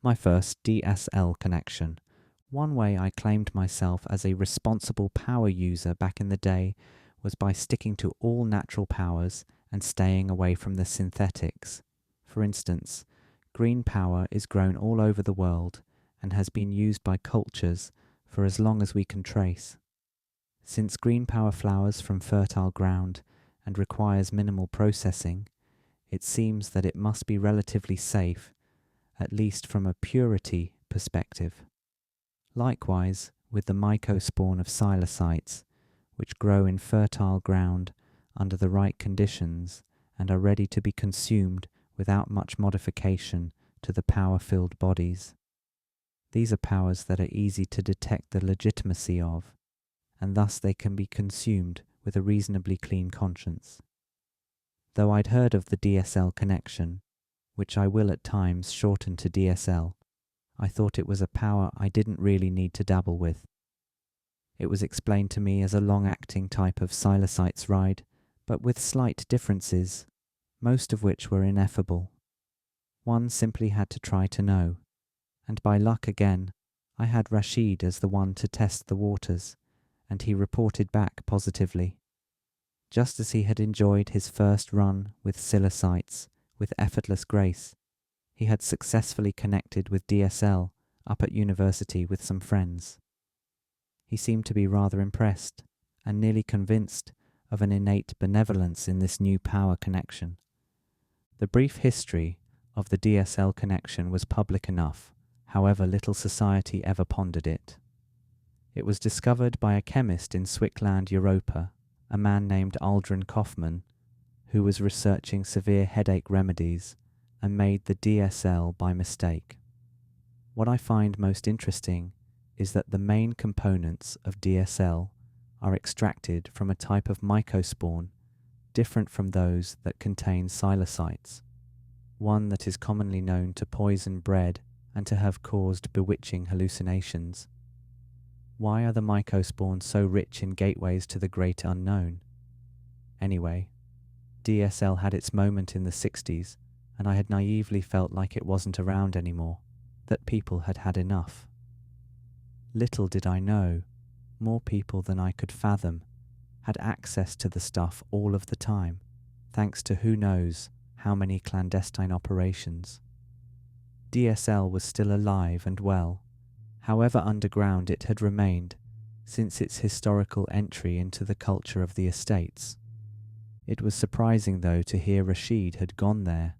My first DSL connection. One way I claimed myself as a responsible power user back in the day was by sticking to all natural powers and staying away from the synthetics. For instance, green power is grown all over the world and has been used by cultures for as long as we can trace. Since green power flowers from fertile ground and requires minimal processing, it seems that it must be relatively safe, at least from a purity perspective. Likewise, with the mycospawn of psilocytes, which grow in fertile ground under the right conditions and are ready to be consumed without much modification to the power-filled bodies. These are powers that are easy to detect the legitimacy of, and thus they can be consumed with a reasonably clean conscience. Though I'd heard of the DSL connection, which I will at times shorten to DSL, I thought it was a power I didn't really need to dabble with. It was explained to me as a long-acting type of psilocytes ride, but with slight differences, most of which were ineffable. One simply had to try to know, and by luck again, I had Rashid as the one to test the waters, and he reported back positively. Just as he had enjoyed his first run with psilocytes with effortless grace, he had successfully connected with DSL up at university with some friends. He seemed to be rather impressed and nearly convinced of an innate benevolence in this new power connection. The brief history of the DSL connection was public enough, however little society ever pondered it. It was discovered by a chemist in Swickland, Europa, a man named Aldrin Kaufman, who was researching severe headache remedies and made the DSL by mistake. What I find most interesting is that the main components of DSL are extracted from a type of mycospawn different from those that contain psilocytes, one that is commonly known to poison bread and to have caused bewitching hallucinations. Why are the mycospawns so rich in gateways to the great unknown? Anyway, DSL had its moment in the 60s, and I had naively felt like it wasn't around anymore, that people had had enough. Little did I know, more people than I could fathom had access to the stuff all of the time, thanks to who knows how many clandestine operations. DSL was still alive and well, however underground it had remained since its historical entry into the culture of the estates. It was surprising, though, to hear Rashid had gone there,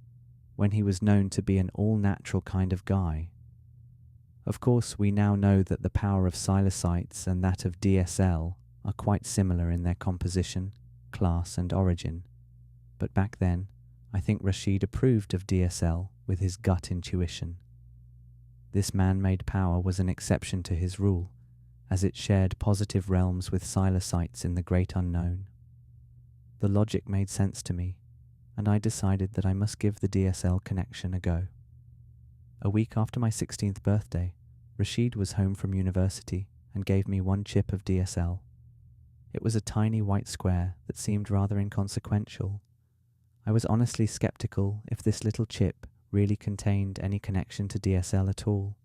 when he was known to be an all-natural kind of guy. Of course, we now know that the power of psilocytes and that of DSL are quite similar in their composition, class and origin. But back then, I think Rashid approved of DSL with his gut intuition. This man-made power was an exception to his rule, as it shared positive realms with psilocytes in the great unknown. The logic made sense to me, and I decided that I must give the DSL connection a go. A week after my 16th birthday, Rashid was home from university and gave me one chip of DSL. It was a tiny white square that seemed rather inconsequential. I was honestly skeptical if this little chip really contained any connection to DSL at all,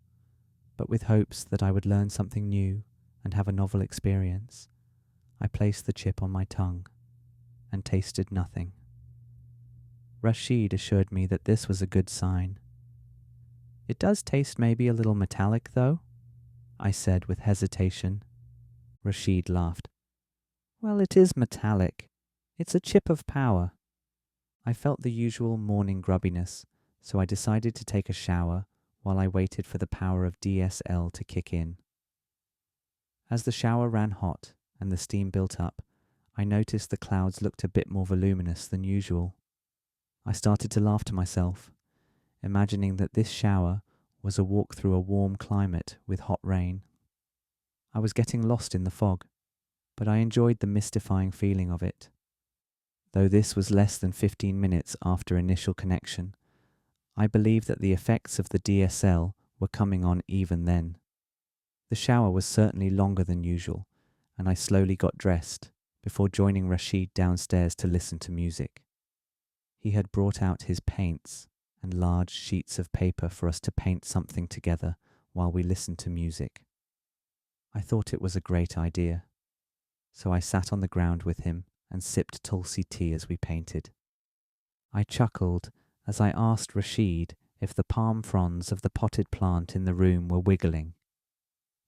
but with hopes that I would learn something new and have a novel experience, I placed the chip on my tongue and tasted nothing. Rashid assured me that this was a good sign. "It does taste maybe a little metallic, though," I said with hesitation. Rashid laughed. "Well, it is metallic. It's a chip of power." I felt the usual morning grubbiness, so I decided to take a shower while I waited for the power of DSL to kick in. As the shower ran hot and the steam built up, I noticed the clouds looked a bit more voluminous than usual. I started to laugh to myself, imagining that this shower was a walk through a warm climate with hot rain. I was getting lost in the fog, but I enjoyed the mystifying feeling of it. Though this was less than 15 minutes after initial connection, I believe that the effects of the DSL were coming on even then. The shower was certainly longer than usual, and I slowly got dressed before joining Rashid downstairs to listen to music. He had brought out his paints and large sheets of paper for us to paint something together while we listened to music. I thought it was a great idea, so I sat on the ground with him and sipped Tulsi tea as we painted. I chuckled as I asked Rashid if the palm fronds of the potted plant in the room were wiggling.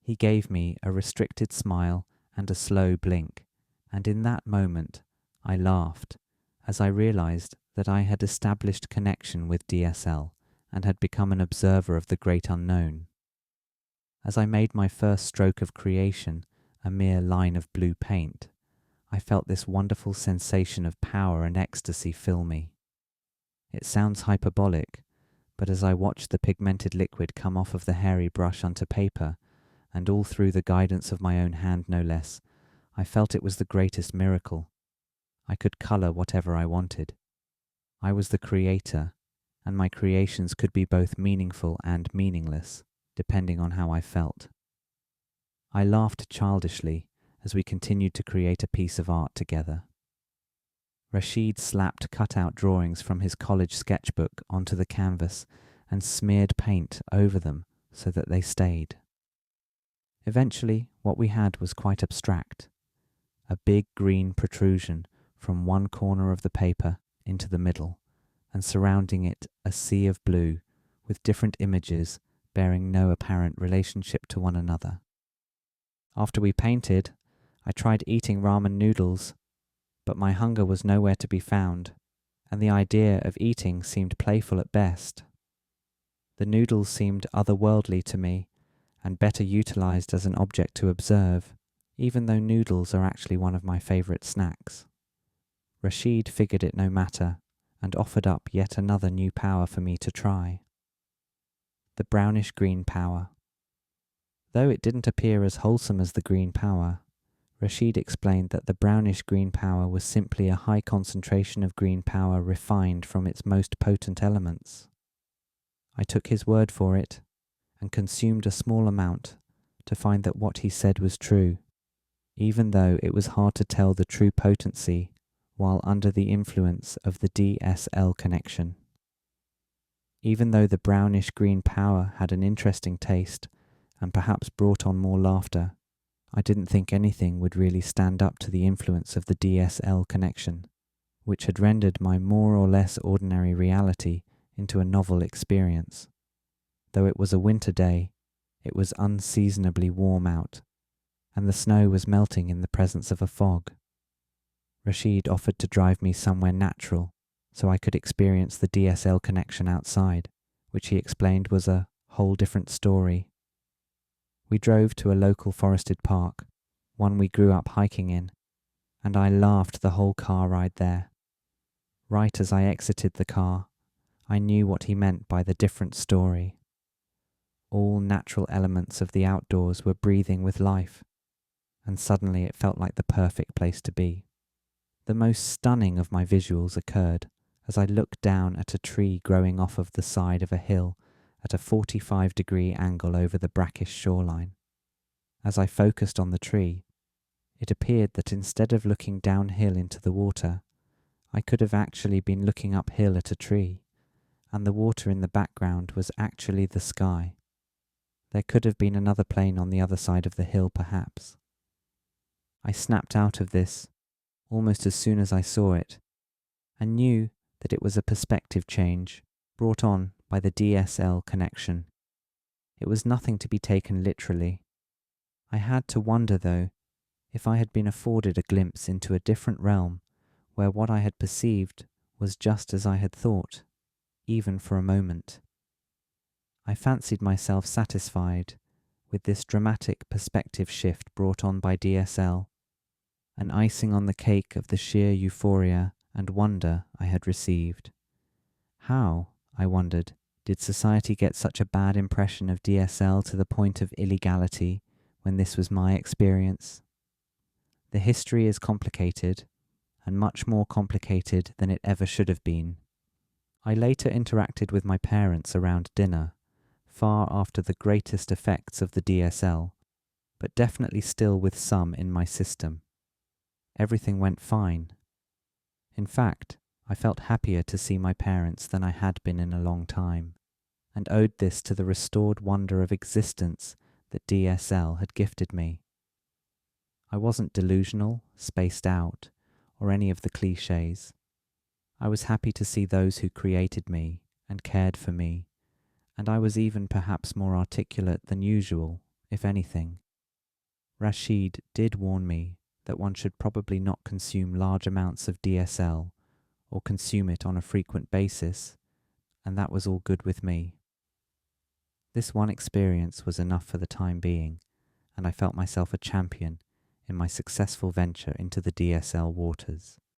He gave me a restricted smile and a slow blink, and in that moment I laughed as I realized that I had established connection with DSL and had become an observer of the great unknown. As I made my first stroke of creation, a mere line of blue paint, I felt this wonderful sensation of power and ecstasy fill me. It sounds hyperbolic, but as I watched the pigmented liquid come off of the hairy brush onto paper, and all through the guidance of my own hand no less, I felt it was the greatest miracle. I could colour whatever I wanted. I was the creator, and my creations could be both meaningful and meaningless, depending on how I felt. I laughed childishly as we continued to create a piece of art together. Rashid slapped cut-out drawings from his college sketchbook onto the canvas and smeared paint over them so that they stayed. Eventually, what we had was quite abstract. A big green protrusion from one corner of the paper into the middle, and surrounding it a sea of blue with different images bearing no apparent relationship to one another. After we painted, I tried eating ramen noodles, but my hunger was nowhere to be found, and the idea of eating seemed playful at best. The noodles seemed otherworldly to me, and better utilized as an object to observe, even though noodles are actually one of my favorite snacks. Rashid figured it no matter, and offered up yet another new power for me to try. The brownish-green power. Though it didn't appear as wholesome as the green power, Rashid explained that the brownish-green power was simply a high concentration of green power refined from its most potent elements. I took his word for it, and consumed a small amount to find that what he said was true, even though it was hard to tell the true potency while under the influence of the DSL connection. Even though the brownish-green power had an interesting taste and perhaps brought on more laughter, I didn't think anything would really stand up to the influence of the DSL connection, which had rendered my more or less ordinary reality into a novel experience. Though it was a winter day, it was unseasonably warm out, and the snow was melting in the presence of a fog. Rashid offered to drive me somewhere natural so I could experience the DSL connection outside, which he explained was a whole different story. We drove to a local forested park, one we grew up hiking in, and I laughed the whole car ride there. Right as I exited the car, I knew what he meant by the different story. All natural elements of the outdoors were breathing with life, and suddenly it felt like the perfect place to be. The most stunning of my visuals occurred as I looked down at a tree growing off of the side of a hill at a 45-degree angle over the brackish shoreline. As I focused on the tree, it appeared that instead of looking downhill into the water, I could have actually been looking uphill at a tree, and the water in the background was actually the sky. There could have been another plane on the other side of the hill, perhaps. I snapped out of this almost as soon as I saw it, and knew that it was a perspective change brought on by the DSL connection. It was nothing to be taken literally. I had to wonder, though, if I had been afforded a glimpse into a different realm where what I had perceived was just as I had thought, even for a moment. I fancied myself satisfied with this dramatic perspective shift brought on by DSL, an icing on the cake of the sheer euphoria and wonder I had received. How, I wondered, did society get such a bad impression of DSL to the point of illegality when this was my experience? The history is complicated, and much more complicated than it ever should have been. I later interacted with my parents around dinner, far after the greatest effects of the DSL, but definitely still with some in my system. Everything went fine. In fact, I felt happier to see my parents than I had been in a long time, and owed this to the restored wonder of existence that DSL had gifted me. I wasn't delusional, spaced out, or any of the cliches. I was happy to see those who created me and cared for me, and I was even perhaps more articulate than usual, if anything. Rashid did warn me that one should probably not consume large amounts of DSL or consume it on a frequent basis, and that was all good with me. This one experience was enough for the time being, and I felt myself a champion in my successful venture into the DSL waters.